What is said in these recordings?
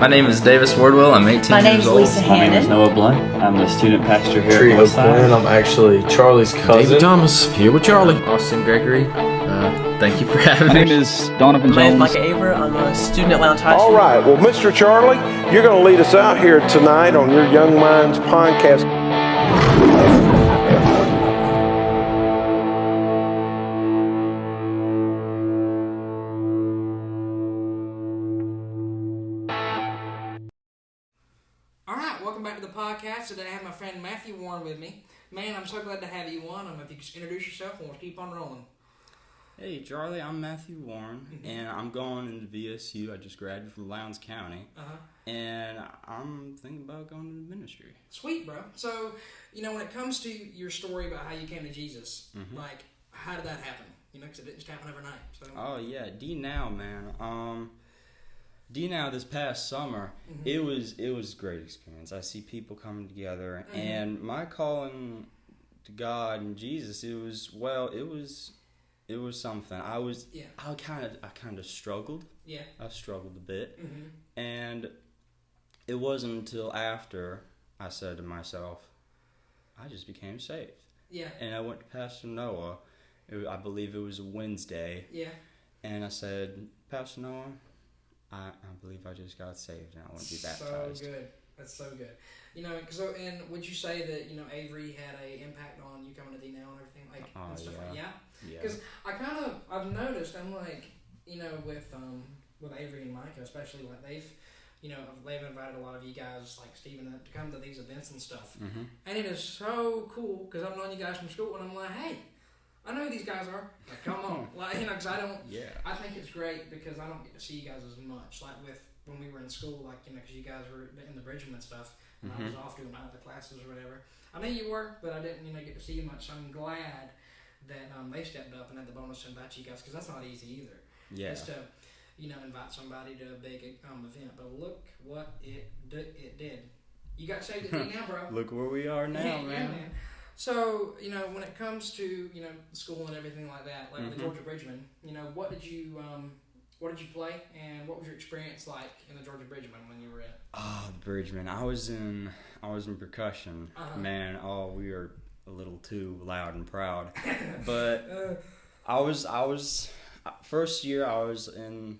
My name is Davis Wardwell. I'm 18 My years name's old. Lisa My name is Hannon. Noah Blunt. I'm the student pastor here Trio at Westside. Quinn. I'm actually Charlie's cousin. David Thomas, here with Charlie. Austin Gregory. Thank you for having My me. name is Donovan My name is Jones. Micah Aver. I'm a student at Lounge High All School. right. Well, Mr. Charlie, you're going to lead us out here tonight on your Young Minds podcast. All right, welcome back to the podcast. Today I have my friend Matthew Warren with me. Man, I'm so glad to have you on. If you could just introduce yourself and we'll keep on rolling. Hey Charlie, I'm Matthew Warren, and I'm going into VSU. I just graduated from Lowndes County, and I'm thinking about going into ministry. Sweet, bro. So, when it comes to your story about how you came to Jesus, like, how did that happen? Because it didn't just happen overnight. So. Oh yeah, D-Now, man. D-Now this past summer, it was a great experience. I see people coming together, and my calling to God and Jesus, it was something. I kind of struggled. Yeah. I struggled a bit, and it wasn't until after I said to myself, I just became saved. Yeah. And I went to Pastor Noah. I believe it was a Wednesday. Yeah. And I said, Pastor Noah, I believe I just got saved and I want to be baptized. So good. That's so good. And would you say that, Avery had an impact on you coming to D-Now and everything? And stuff like that? Yeah. Because I've noticed, I'm like, with Avery and Micah, especially, like, they've invited a lot of you guys, like Steven, to come to these events and stuff. And it is so cool, because I've known you guys from school, and I'm like, hey, I know who these guys are. Like, come on. Because I think it's great because I don't get to see you guys as much. Like, when we were in school, because you guys were in the Bridgman and stuff, and I was off doing my other classes or whatever. I know you were, but I didn't, get to see you much. So I'm glad that they stepped up and had the bonus to invite you guys, because that's not easy either. Yeah. Just to, invite somebody to a big event. But look what it did. You got saved at D-Now, bro. Look where we are now, Yeah, man. man. So, when it comes to, school and everything like that, like the Georgia Bridgman, what did you play, and what was your experience like in the Georgia Bridgman when you were in? Oh, the Bridgman. I was in percussion. Man, we were a little too loud and proud. But I was first year I was in,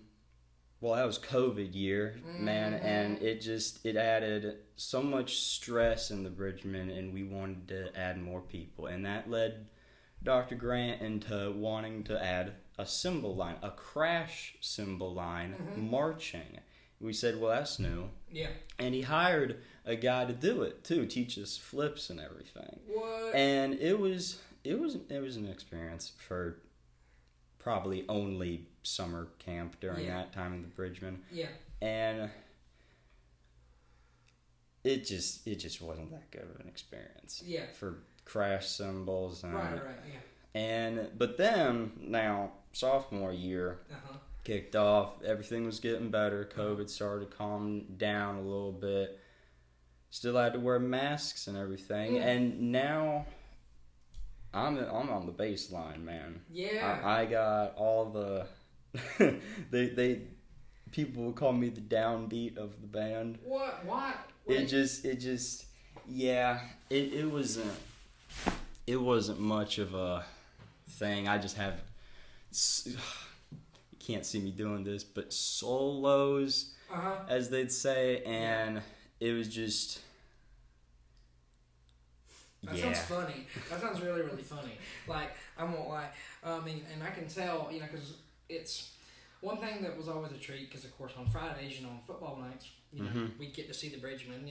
that was COVID year, man, and it added so much stress in the Bridgman, and we wanted to add more people, and that led Dr. Grant into wanting to add a cymbal line, a crash cymbal line, marching. We said, well, that's new. Yeah. And he hired a guy to do it too, teach us flips and everything. What? And it was an experience for probably only summer camp during that time in the Bridgman. Yeah. And it just wasn't that good of an experience. Yeah. For crash cymbals and Right, yeah. But then now sophomore year kicked off, everything was getting better, COVID started to calm down a little bit. Still had to wear masks and everything, and now I'm on the bass line, man. Yeah. I got all the they people would call me the downbeat of the band. What? It wasn't much of a thing. I just have, you can't see me doing this, but solos, as they'd say, and it was just. That sounds funny. That sounds really, really funny. Like, I won't lie. And I can tell, because it's one thing that was always a treat, because, of course, on Fridays, on football nights, we get to see the Bridgman,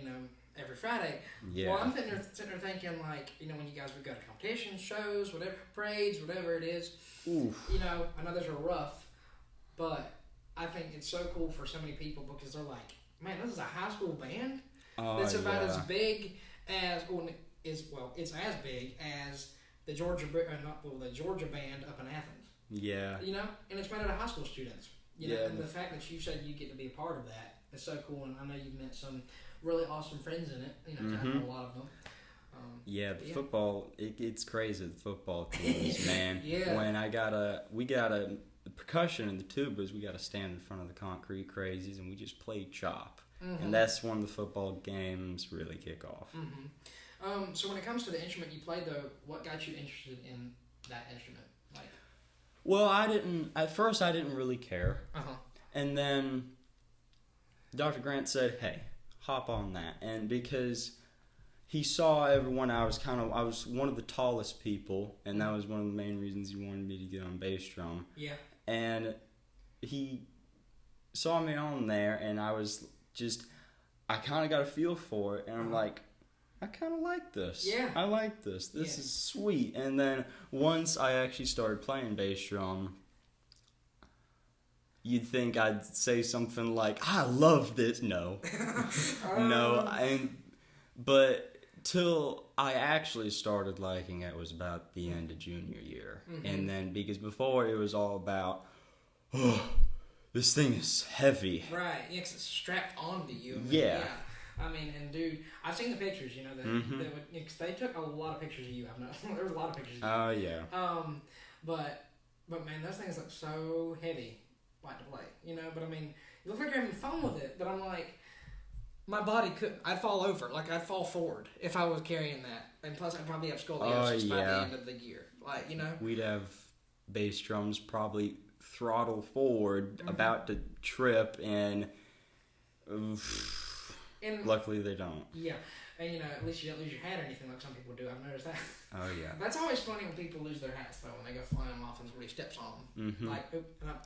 every Friday. Yeah. Well, I'm sitting there thinking, like, when you guys would go to competitions, shows, whatever, parades, whatever it is, I know those are rough, but I think it's so cool for so many people because they're like, man, this is a high school band that's about as big as, it's as big as the Georgia band up in Athens. Yeah. And it's made out of high school students. And the fact that you said you get to be a part of that is so cool, and I know you've met some really awesome friends in it. I know a lot of them. Football, it's crazy, the football teams, man. Yeah. When we got a the percussion and the tubas, we got to stand in front of the concrete crazies, and we just play chop. And that's when the football games really kick off. So when it comes to the instrument you played, though, what got you interested in that instrument? Like, Well, at first I didn't really care. And then Dr. Grant said, hey, hop on that. And because he saw everyone, I was one of the tallest people, and that was one of the main reasons he wanted me to get on bass drum. Yeah. And he saw me on there, and I kind of got a feel for it, and I'm like, I kind of like this. Yeah. I like this. This is sweet. And then once I actually started playing bass drum, you'd think I'd say something like, I love this. No. But till I actually started liking it was about the end of junior year. And then, because before it was all about, this thing is heavy. Right, yeah, 'cause it's strapped onto you. Yeah. I mean, and dude, I've seen the pictures, cause they took a lot of pictures of you. I've known there was a lot of pictures of you. Oh, yeah. But man, those things look so heavy, like to play, but I mean, you look like you're having fun with it, but I'm like, my body couldn't, I'd fall over, like I'd fall forward if I was carrying that, and plus I'd probably have scoliosis by the end of the year, We'd have bass drums probably throttle forward, about to trip, and luckily they don't. Yeah, and at least you don't lose your hat or anything like some people do. I've noticed that. Oh yeah. That's always funny when people lose their hats though, when they go flying off and somebody steps on them. Like,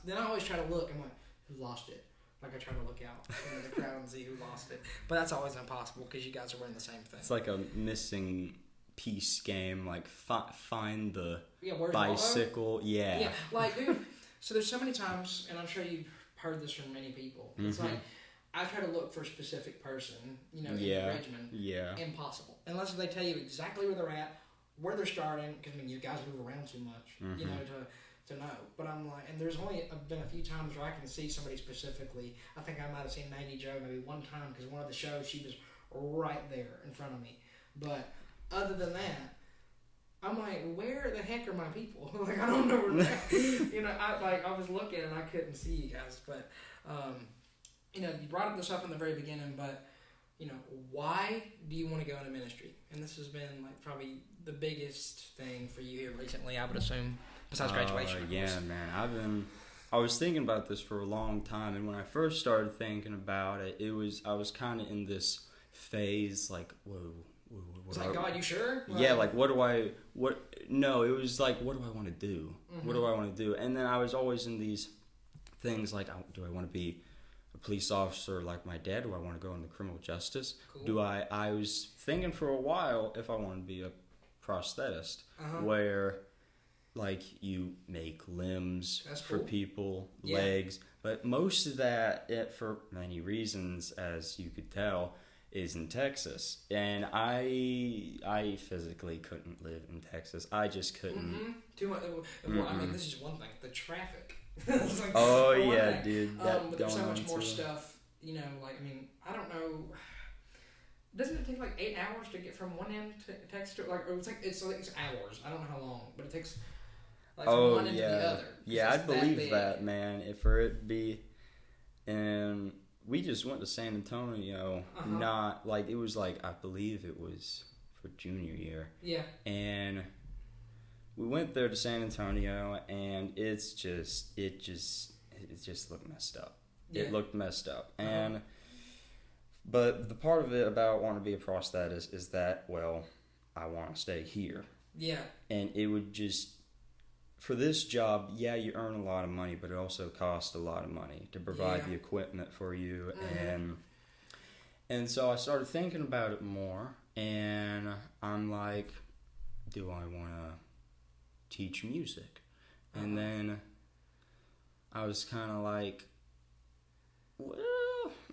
then I always try to look. I'm like, who lost it? Like I try to look out in the crowd and see who lost it. But that's always impossible because you guys are wearing the same thing. It's like a missing piece game. Like find the where's bicycle. Yeah. Like dude. So there's so many times, and I'm sure you've heard this from many people. It's like, I try to look for a specific person, in the regimen. Yeah. Impossible. Unless they tell you exactly where they're at, where they're starting, because, you guys move around too much, to know. But I'm like, and there's only been a few times where I can see somebody specifically. I think I might have seen Mandy Jo maybe one time, because one of the shows, she was right there in front of me. But other than that, I'm like, where the heck are my people? Like, I don't know where they're at. I was looking and I couldn't see you guys. But, you brought this up in the very beginning, but, why do you want to go into ministry? And this has been, probably the biggest thing for you here recently, I would assume, besides graduation. Yeah, man. I was thinking about this for a long time, and when I first started thinking about it, I was kind of in this phase, like, whoa. It's like, God, you sure? Yeah, like, no, it was like, what do I want to do? What do I want to do? And then I was always in these things like, do I want to be a police officer like my dad? Do I want to go into criminal justice? Cool. I was thinking for a while if I want to be a prosthetist, where, like, you make limbs for people, legs, but most of that, for many reasons, as you could tell, is in Texas, and I physically couldn't live in Texas. I just couldn't. Too much. Well, I mean, this is one thing. The traffic. Like, oh yeah, dude. But there's so much more stuff. I don't know. Doesn't it take like 8 hours to get from one end to Texas to or it's hours. I don't know how long, but it takes from one end to the other. Yeah, I'd believe that, man. If for it be, and we just went to San Antonio, not, it was I believe it was for junior year. Yeah. And we went there to San Antonio, and it just looked messed up. Yeah. It looked messed up. And, but the part of it about wanting to be a prosthetist is that, well, I want to stay here. Yeah. And it would just, for this job, yeah, you earn a lot of money, but it also costs a lot of money to provide the equipment for you. And so I started thinking about it more, and I'm like, do I want to teach music? And then I was kind of like, well,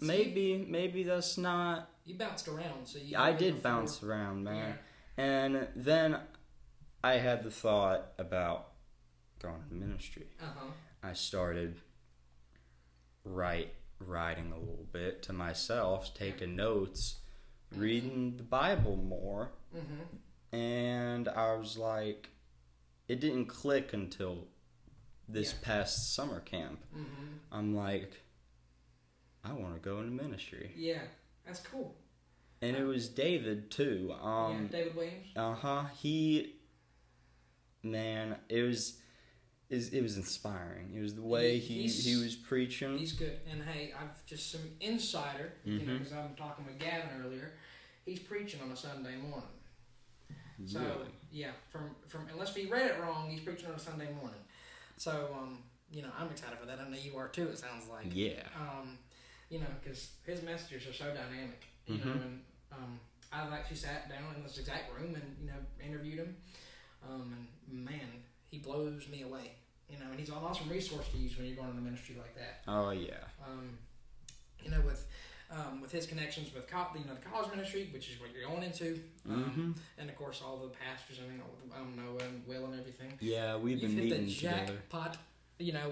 maybe that's not... You bounced around, so you... I did bounce around, man. Yeah. And then I had the thought about going to ministry. I started writing a little bit to myself, taking notes, reading the Bible more, and I was like, it didn't click until this past summer camp. Mm-hmm. I'm like, I want to go into ministry. Yeah, that's cool. And it was David too. David Williams. It was inspiring. It was the way he was preaching. He's good. And hey, I've just some insider, because I'm talking with Gavin earlier. He's preaching on a Sunday morning. So Really? yeah, from unless he read it wrong, he's preaching on a Sunday morning. So I'm excited for that. I know you are too. It sounds like. Yeah. Because his messages are so dynamic. You know, and I've actually sat down in this exact room and interviewed him. And man, he blows me away. And he's an awesome resource to use when you're going into ministry like that. Oh yeah. With his connections with the college ministry, which is what you're going into, and of course all the pastors, Noah and Will and everything. Yeah, we've been You've hit meeting the together. jackpot.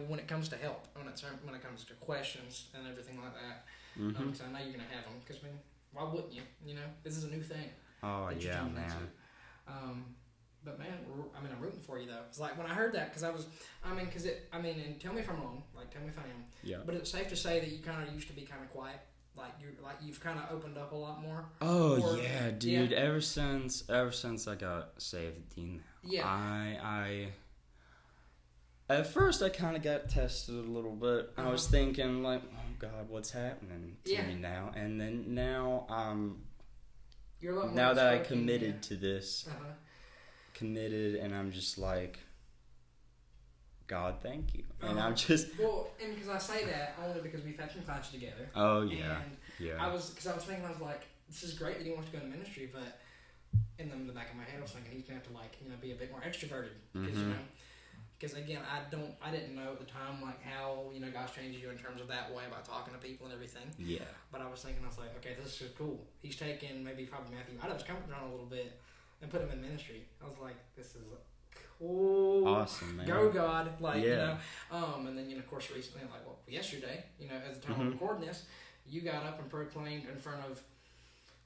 When it comes to help, when it comes to questions and everything like that. Because I know you're gonna have them. Because why wouldn't you? This is a new thing. Oh that you're yeah, jumping man. into. But man, I'm rooting for you though. It's like when I heard that, and tell me if I'm wrong. Like, tell me if I am. Yeah. But it's safe to say that you kind of used to be kind of quiet. You've kind of opened up a lot more. Oh yeah, dude. Yeah. Ever since I got saved at Dean, I at first I kind of got tested a little bit. I was thinking like, oh God, what's happening to me now? And then now you're a lot more now that I committed to this. Committed, and I'm just like, God, thank you. And I'm just and because I say that only because we've had some classes together. Oh yeah, and I was thinking, I was like, this is great that he wants to go into ministry, but in the back of my head I was thinking he's gonna have to be a bit more extroverted because again I didn't know at the time how God's changed you in terms of that way about talking to people and everything. Yeah. But I was thinking, I was like, okay, this is cool. He's taken probably Matthew out of his comfort zone a little bit and put him in ministry. I was like, this is cool. Awesome, man. Go God. And then, of course, recently, yesterday, at the time of recording this, you got up and proclaimed in front of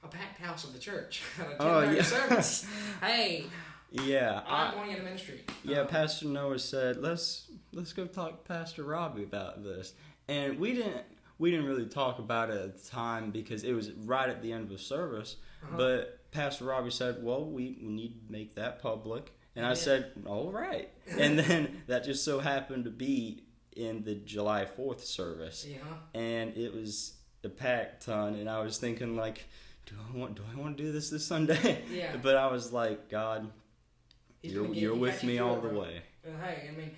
a packed house of the church at a 10:30 service. Hey. Yeah. I'm going into ministry. Yeah, Pastor Noah said, let's go talk to Pastor Robbie about this. And we didn't really talk about it at the time because it was right at the end of the service. But Pastor Robbie said, well, we need to make that public. And I said, all right. And then that just so happened to be in the July 4th service. Yeah. And it was a packed ton. And I was thinking, like, do I want to do this Sunday? Yeah. But I was like, God, you're with me all the way. Hey, and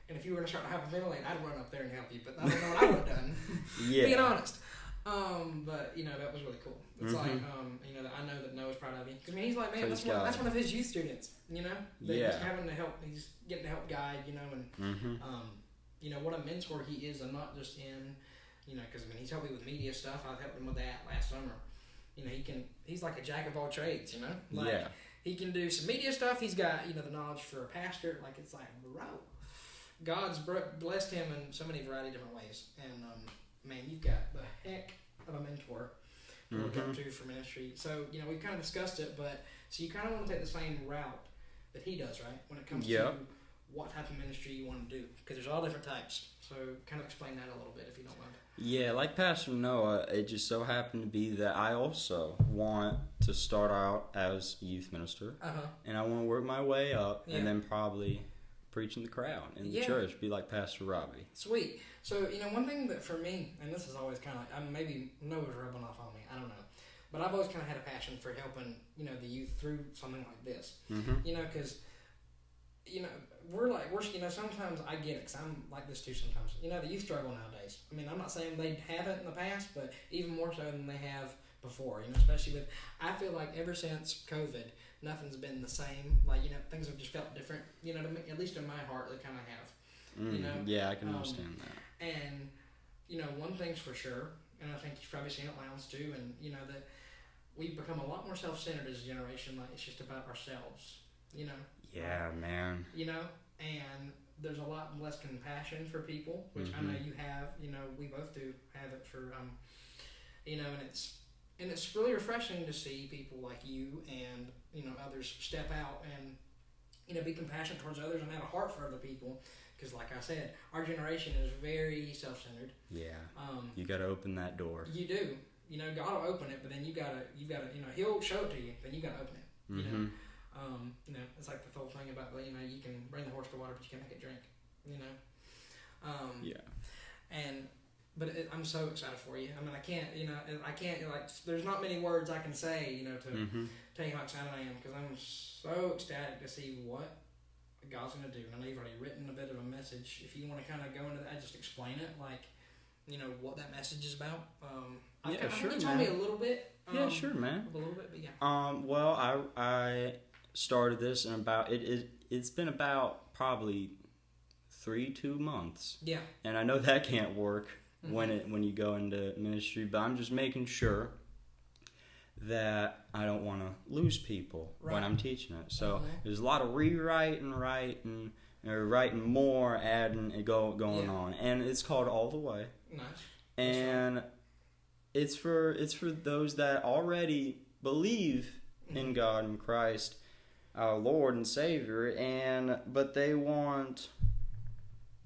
if you were to start to hyperventilate, I'd run up there and help you. But I don't know what I would have done. Yeah. Being honest. But that was really cool. It's like I know that Noah's proud of you. Because he's like, man, that's one of his youth students. He's having to help. He's getting to help guide. What a mentor he is, and not just in, because he's helped me with media stuff. I've helped him with that last summer. He's like a jack of all trades. He can do some media stuff. He's got the knowledge for a pastor. Like, it's like, bro, God's blessed him in so many variety of different ways. And man, you've got the heck of a mentor to look up to for ministry. So, we've kind of discussed it, but so you kind of want to take the same route that he does, right? When it comes to what type of ministry you want to do. Because there's all different types. So kind of explain that a little bit if you don't mind. Yeah, like Pastor Noah, it just so happened to be that I also want to start out as a youth minister. And I want to work my way up and then probably preach in the crowd in the church, be like Pastor Robbie. Sweet. So, one thing that for me, and this is always kind of, maybe Noah's rubbing off on me, I don't know. But I've always kind of had a passion for helping, the youth through something like this. Because, sometimes I get it, because I'm like this too sometimes. The youth struggle nowadays. I'm not saying they haven't in the past, but even more so than they have before, especially with, I feel like ever since COVID, nothing's been the same. Like, things have just felt different, at least in my heart, they kind of have. Yeah, I can understand that. And, one thing's for sure, and I think you've probably seen it Lowndes too, and, that we've become a lot more self-centered as a generation. Like, it's just about ourselves, Yeah, man. And there's a lot less compassion for people, which I know you have, we both do have it for, and it's really refreshing to see people like you and, others step out and, be compassionate towards others and have a heart for other people. because like I said, our generation is very self-centered. Yeah. You got to open that door. You do. You know, God will open it, but then you gotta, you know, He'll show it to you, then you gotta open it. You know, it's like the whole thing about, you know, you can bring the horse to water, but you can't make it drink. You know. But I'm so excited for you. I mean, I can't, like, there's not many words I can say, you know, to tell you how excited I am, because I'm so ecstatic to see what God's going to do. And I know you've already written a bit of a message. If you want to kind of go into that, just explain it, like, you know, what that message is about. Sure, you told me a little bit. Yeah, sure, man. A little bit, but yeah. Well, I started this in it's been about probably 2 months. Yeah. And I know that can't work when you go into ministry, but I'm just making sure that I don't want to lose people when I'm teaching it. So there's a lot of writing more, adding, and going on, and it's called All the Way. Nice. And it's for those that already believe in God and Christ, our Lord and Savior, but they want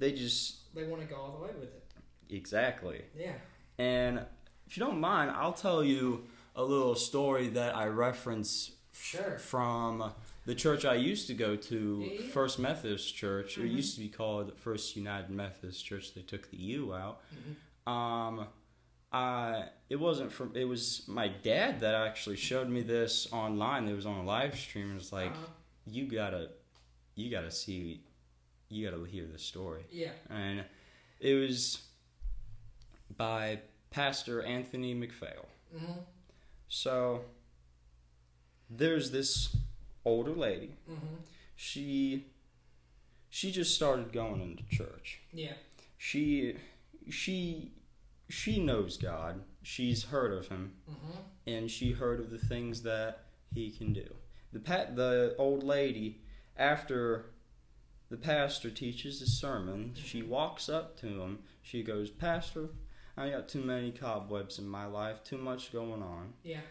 to go all the way with it. Exactly. Yeah. And if you don't mind, I'll tell you a little story that I reference from the church I used to go to, First Methodist Church. It used to be called First United Methodist Church. They took the U out. It was my dad that actually showed me this online. It was on a live stream. It was like, you gotta hear this story. Yeah. And it was by Pastor Anthony McPhail. So there's this older lady. She just started going into church. Yeah. She knows God. She's heard of Him, and she heard of the things that He can do. The old lady, after the pastor teaches his sermon, she walks up to him. She goes, "Pastor, I got too many cobwebs in my life, too much going on. Yeah.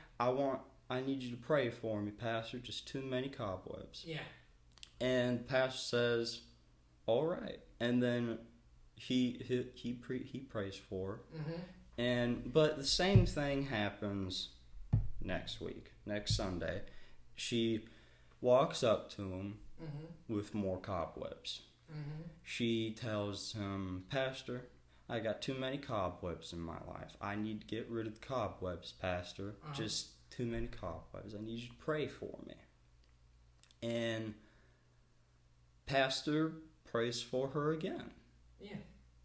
I need you to pray for me, Pastor, just too many cobwebs." Yeah. And Pastor says, "All right." And then he prays for her. But the same thing happens next Sunday. She walks up to him with more cobwebs. She tells him, "Pastor, I got too many cobwebs in my life. I need to get rid of the cobwebs, Pastor. Just too many cobwebs. I need you to pray for me." And Pastor prays for her again. Yeah.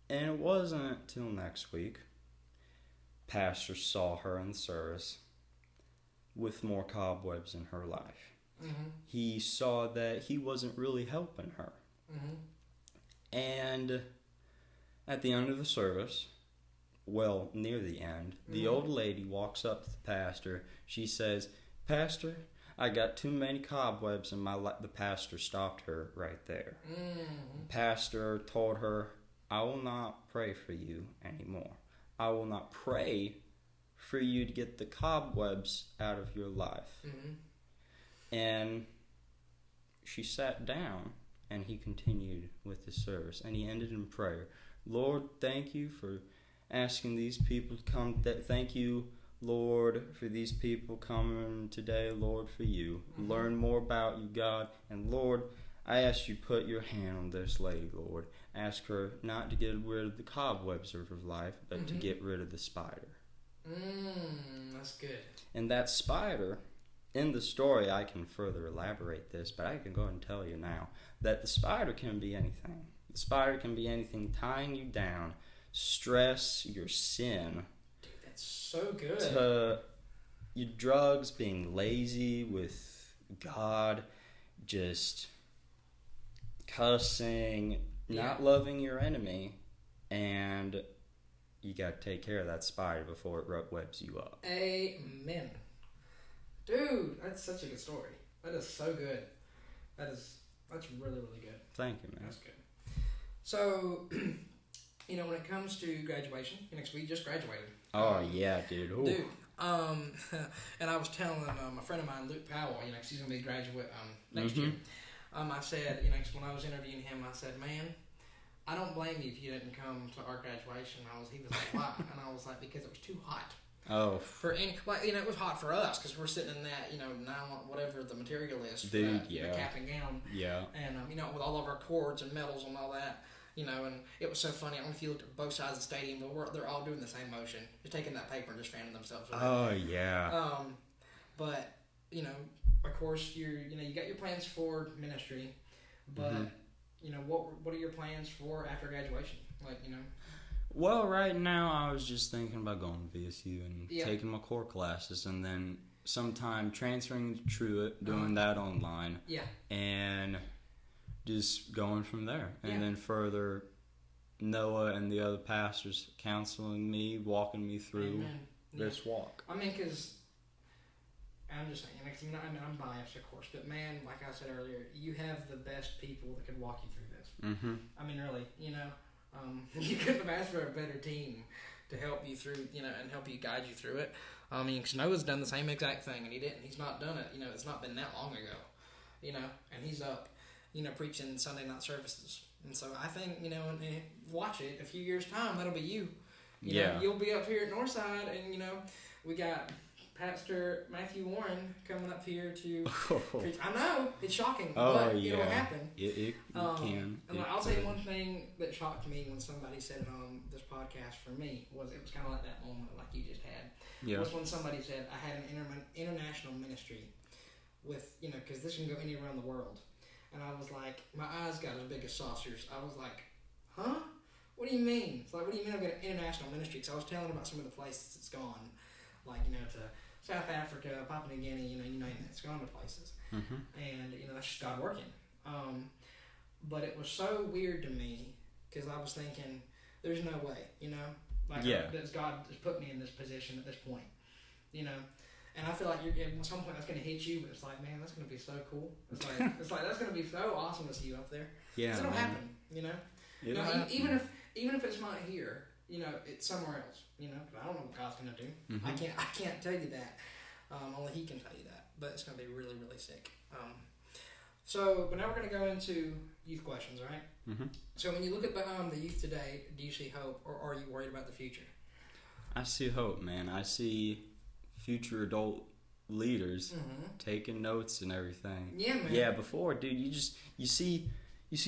And it wasn't till next week, Pastor saw her in the service with more cobwebs in her life. He saw that he wasn't really helping her. And at the end of the service, well, near the end, the old lady walks up to the pastor. She says, "Pastor, I got too many cobwebs in my life." The pastor stopped her right there. The pastor told her, "I will not pray for you anymore. I will not pray for you to get the cobwebs out of your life." And she sat down, and he continued with the service, and he ended in prayer. "Lord, thank you for asking these people to come. Thank you, Lord, for these people coming today, Lord, for you. Learn more about you, God. And Lord, I ask you to put your hand on this lady, Lord. Ask her not to get rid of the cobwebs of her life, but to get rid of the spider." That's good. And that spider, in the story, I can further elaborate this, but I can go ahead and tell you now that the spider can be anything. The spider can be anything tying you down, stress, your sin. Dude, that's so good. To your drugs, being lazy with God, just cussing, not loving your enemy, and you got to take care of that spider before it webs you up. Amen. Dude, that's such a good story. That is so good. That's really, really good. Thank you, man. That's good. So, you know, when it comes to graduation, next week just graduated. Oh, yeah, dude. Ooh. Dude, and I was telling a friend of mine, Luke Powell, you know, 'cause he's going to be a graduate next year. I said, you know, 'cause when I was interviewing him, I said, "Man, I don't blame you if you didn't come to our graduation. He was like, why? And I was like, because it was too hot. Oh. For any, like, it was hot for us because we're sitting in that, nylon, whatever the material is, for Dude, that, yeah. the cap and gown. Yeah. And, with all of our cords and medals and all that, and it was so funny. I don't know if you looked at both sides of the stadium, but they're all doing the same motion. Just taking that paper and just fanning themselves around. Oh, yeah. But, of course, you got your plans for ministry, but, what are your plans for after graduation? Like, Well, right now I was just thinking about going to VSU and taking my core classes, and then sometime transferring to Truett, doing that online, and just going from there. And then further, Noah and the other pastors counseling me, walking me through this walk. I mean, because I'm just saying, I'm biased, of course, but man, like I said earlier, you have the best people that could walk you through this. Mm-hmm. I mean, really, you couldn't have asked for a better team to help you through, and help you guide you through it. I mean, because Noah's done the same exact thing, and he didn't. He's not done it. It's not been that long ago, and he's up, preaching Sunday night services. And so I think, and watch it. A few years' time, that'll be you. You know, you'll be up here at Northside, and, we got Pastor Matthew Warren coming up here to preach. I know, it's shocking, but it'll happen. It can. And I'll tell you one thing that shocked me when somebody said it on this podcast for me was it was kind of like that moment like you just had. Yeah. Was when somebody said, I had an international ministry with, because this can go anywhere around the world. And I was like, my eyes got as big as saucers. I was like, huh? What do you mean? It's like, what do you mean I've got an international ministry? Because I was telling about some of the places it's gone, like, to South Africa, Papua New Guinea, you name it. It's gone to places. Mm-hmm. And, that's just God working. But it was so weird to me because I was thinking, there's no way, that God has put me in this position at this point, And I feel like at some point that's going to hit you, but it's like, man, that's going to be so cool. It's like that's going to be so awesome to see you up there. Yeah, it'll happen, It'll happen. Even if it's not here, it's somewhere else. I don't know what God's going to do. Mm-hmm. I can't tell you that. Only He can tell you that. But it's going to be really, really sick. But now we're going to go into youth questions, right? Mm-hmm. So when you look at the youth today, do you see hope, or are you worried about the future? I see hope, man. I see future adult leaders taking notes and everything. Yeah, man. Yeah, before, dude, you see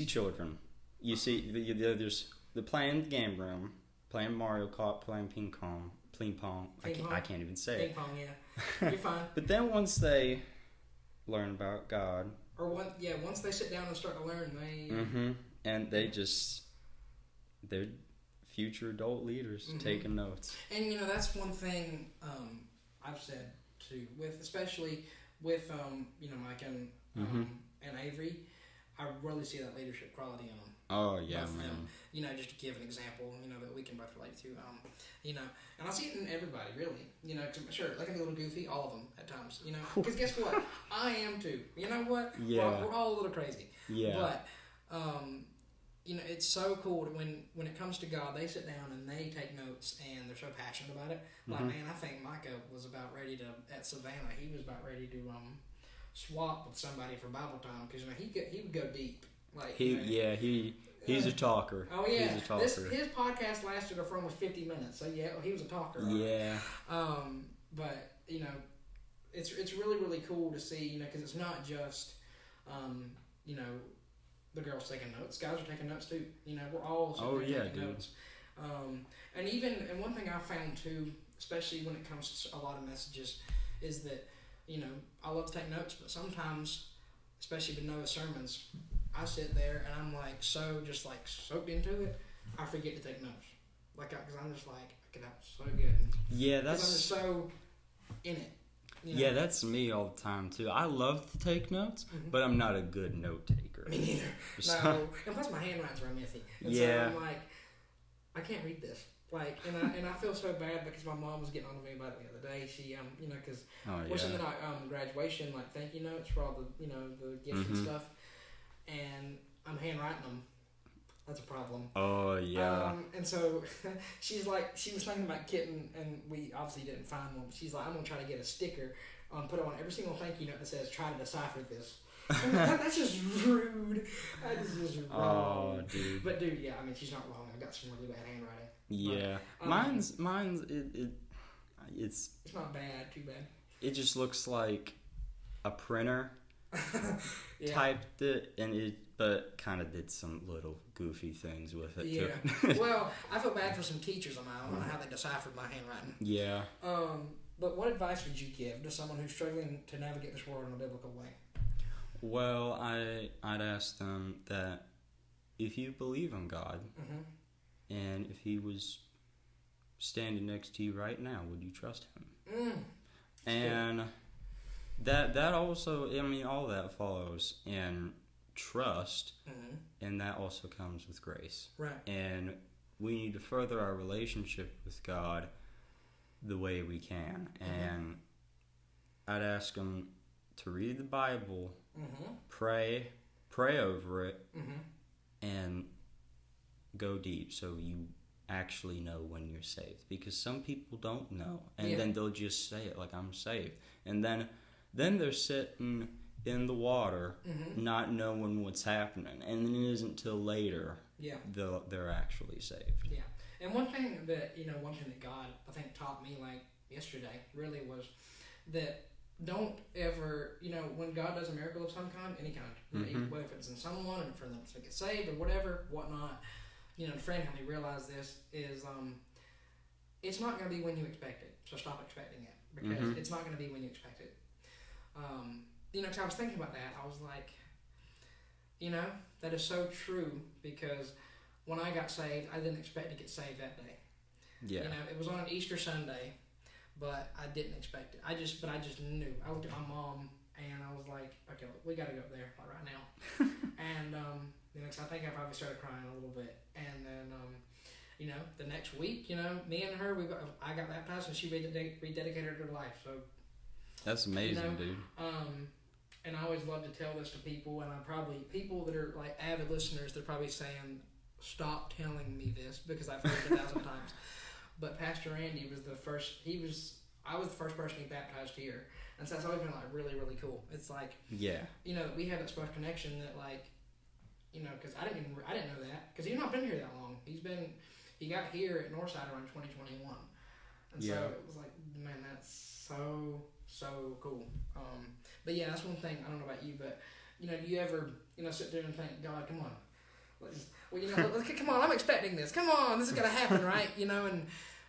children. You see they're playing the game room, playing Mario Kart, playing ping pong. I can't even say ping pong, yeah. You're fine. But then once they learn about God, or once they sit down and start to learn, and they're future adult leaders taking notes. And that's one thing I've said too, especially with Mike and Avery. I really see that leadership quality on them. Oh yeah, both man. Them. Just to give an example, that we can both relate to. And I see it in everybody, really. Cause sure, they can be a little goofy, all of them at times. Because guess what, I am too. You know what? Yeah. We're all a little crazy. Yeah. But it's so cool when it comes to God, they sit down and they take notes and they're so passionate about it. Like, man, I think Micah was about ready to, at Savannah, he was about ready to swap with somebody for Bible time because he would go deep. Like he's a talker. Oh yeah, he's a talker. His podcast lasted for almost 50 minutes. So yeah, he was a talker. Yeah. But it's really really cool to see because it's not just the girls taking notes. Guys are taking notes too. We're all taking notes. And one thing I found too, especially when it comes to a lot of messages, is that I love to take notes, but sometimes, especially with Noah's sermons, I sit there and I'm like just soaked into it. I forget to take notes, because I'm just like, okay, that was so good. Yeah, that's. I'm just so in it. Yeah, that's me all the time too. I love to take notes, but I'm not a good note taker. Me neither. No, and plus my handwriting's real messy. And so I'm like, I can't read this. And I feel so bad because my mom was getting on to me about it the other day. She, because we're sending out graduation thank you notes for all the the gifts and stuff, and I'm handwriting them. That's a problem. Oh yeah. And so she was thinking about getting, and we obviously didn't find one. But she's like, I'm gonna try to get a sticker, put on every single thank you note that says "Try to decipher this." That's just rude. That is just wrong. Oh, dude. But dude, yeah, I mean, she's not wrong. I got some really bad handwriting. Yeah. But, mine's it's not bad. Too bad. it just looks like a printer Yeah. typed it, but kind of did some little goofy things with it Yeah. too. Well, I feel bad for some teachers of mine. I don't know how they deciphered my handwriting. Yeah. But what advice would you give to someone who's struggling to navigate this world in a biblical way? Well, I'd ask them that if you believe in God, Mm-hmm. and if He was standing next to you right now, would you trust Him? And that also, I mean, all that follows in trust, and that also comes with grace. Right. And we need to further our relationship with God the way we can. And I'd ask them to read the Bible, pray over it, and go deep so you actually know when you're saved. Because some people don't know, and then they'll just say it like, I'm saved. And then they're sitting in the water, not knowing what's happening, and then it isn't till later they're actually saved. Yeah. And one thing that God, I think, taught me, like, yesterday, really was that don't ever, when God does a miracle of some kind, any kind, whether it's in someone or for them to get saved or whatever, whatnot, the friend helped me realize this is, it's not going to be when you expect it, so stop expecting it, because it's not going to be when you expect it. Because I was thinking about that, I was like, that is so true, because when I got saved, I didn't expect to get saved that day. Yeah. It was on an Easter Sunday, but I didn't expect it. I just knew. I looked at my mom and I was like, okay, we got to go up there like right now. And cause I think I probably started crying a little bit. And then the next week, me and her, I got baptized and she rededicated her life. So that's amazing, dude. And I always love to tell this to people, and people that are like avid listeners, they're probably saying, stop telling me this, because I've heard it 1,000 times. But Pastor Randy was I was the first person he baptized here. And so that's always been like really, really cool. It's like, we have that special connection that, like, because I didn't know that, because he's not been here that long. He got here at Northside around 2021. And so it was like, man, that's so cool. But yeah, that's one thing. I don't know about you, but do you ever sit there and think, God, come on, come on, I'm expecting this. Come on, this is gonna happen, right?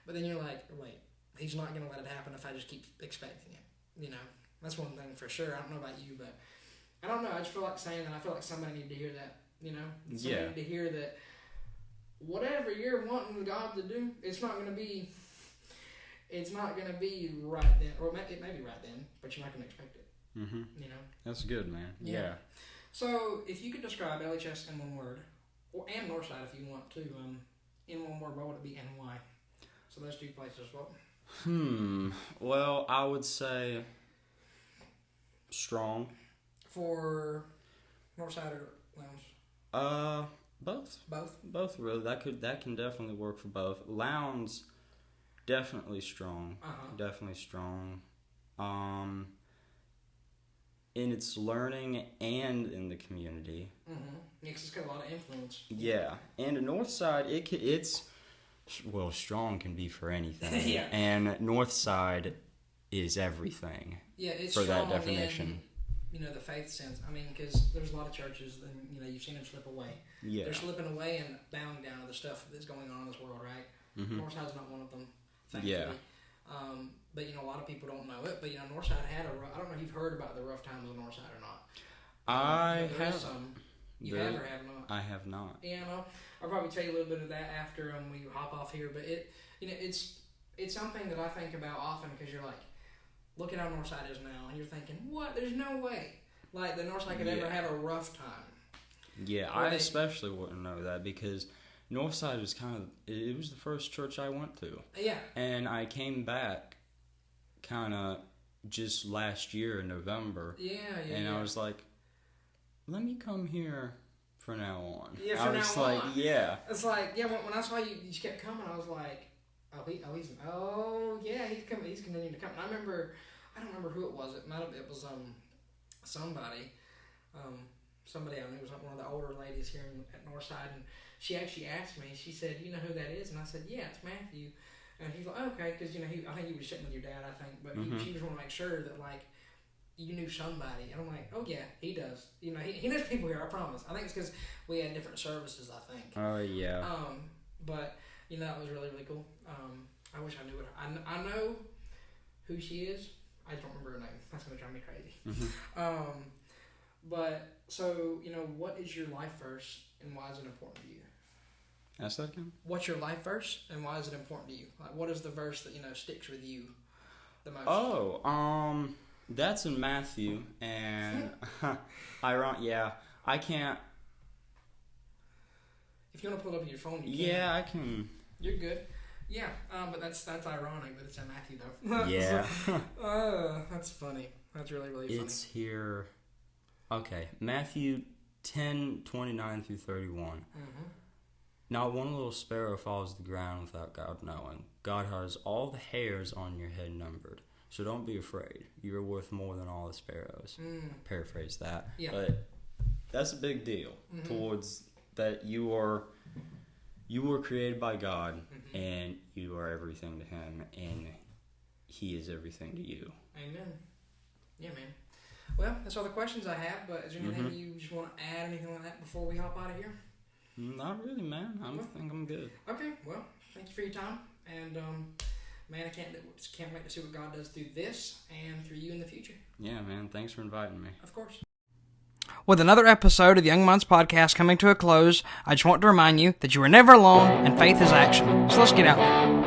But then you're like, wait, He's not gonna let it happen if I just keep expecting it. That's one thing for sure. I don't know about you, but I don't know. I just feel like saying that. I feel like somebody needed to hear that. Somebody need to hear that. Whatever you're wanting God to do, it's not gonna be right then, or it may be right then, but you're not going to expect it. That's good, man. Yeah. So, if you could describe LHS in one word, and Northside if you want to, in one word, what would it be and why? So those two places, what? Well, I would say strong. For Northside or Lowndes? Both really. That can definitely work for both. Lowndes, definitely strong. Definitely strong. In its learning and in the community. Yeah, 'cause it's got a lot of influence. Yeah, and the Northside, it's strong can be for anything. Yeah. And Northside is everything. Yeah, it's for strong that definition. In, the faith sense. I mean, because there's a lot of churches, and you've seen them slip away. Yeah. They're slipping away and bowing down to the stuff that's going on in this world, right? Northside's not one of them, thankfully. Yeah. But a lot of people don't know it. But Northside had I don't know if you've heard about the rough times of Northside or not. I have. Some. You have or have not? I have not. Yeah, I'll probably tell you a little bit of that after we hop off here. But it's something that I think about often, because you're like, look at how Northside is now, and you're thinking, what? There's no way like the Northside could ever have a rough time. Yeah, I especially wouldn't know that, because Northside was it was the first church I went to. Yeah. And I came back kind of just last year in November. Yeah. And I was like, let me come here for now on. Yeah, I was like, yeah. It's like, when I saw you kept coming, I was like, he's continuing to come. And I don't remember who it was. It was somebody. somebody I knew was like one of the older ladies here at Northside, and she actually asked me. She said, "You know who that is?" And I said, "Yeah, it's Matthew." And he's like, "Okay," because I think he was sitting with your dad, I think, but she just wanted to make sure that like you knew somebody. And I'm like, "Oh yeah, he does." He knows people here. I promise. I think it's because we had different services. I think. Oh yeah. But that was really really cool. I wish I knew it. I know who she is. I don't remember her name. That's gonna drive me crazy. But so what is your life verse and why is it important to you? Ask that again. What's your life verse and why is it important to you? Like, what is the verse that sticks with you the most? Oh, that's in Matthew, and I can't. If you want to pull it up on your phone, you can. Yeah, I can. You're good. Yeah, but that's ironic that it's in Matthew though. Yeah. That's funny. That's really really funny. It's here. Okay, Matthew 10:29 through 31. Not one little sparrow falls to the ground without God knowing. God has all the hairs on your head numbered. So don't be afraid. You are worth more than all the sparrows. Paraphrase that. Yeah. But that's a big deal towards that you were created by God and you are everything to Him and He is everything to you. Amen. Yeah, man. Well, that's all the questions I have, but is there anything you just want to add, anything like that before we hop out of here? Not really, man. I think I'm good. Okay, well, thank you for your time. And, man, I can't wait to see what God does through this and through you in the future. Yeah, man. Thanks for inviting me. Of course. With another episode of the Young Minds Podcast coming to a close, I just want to remind you that you are never alone and faith is action. So let's get out there.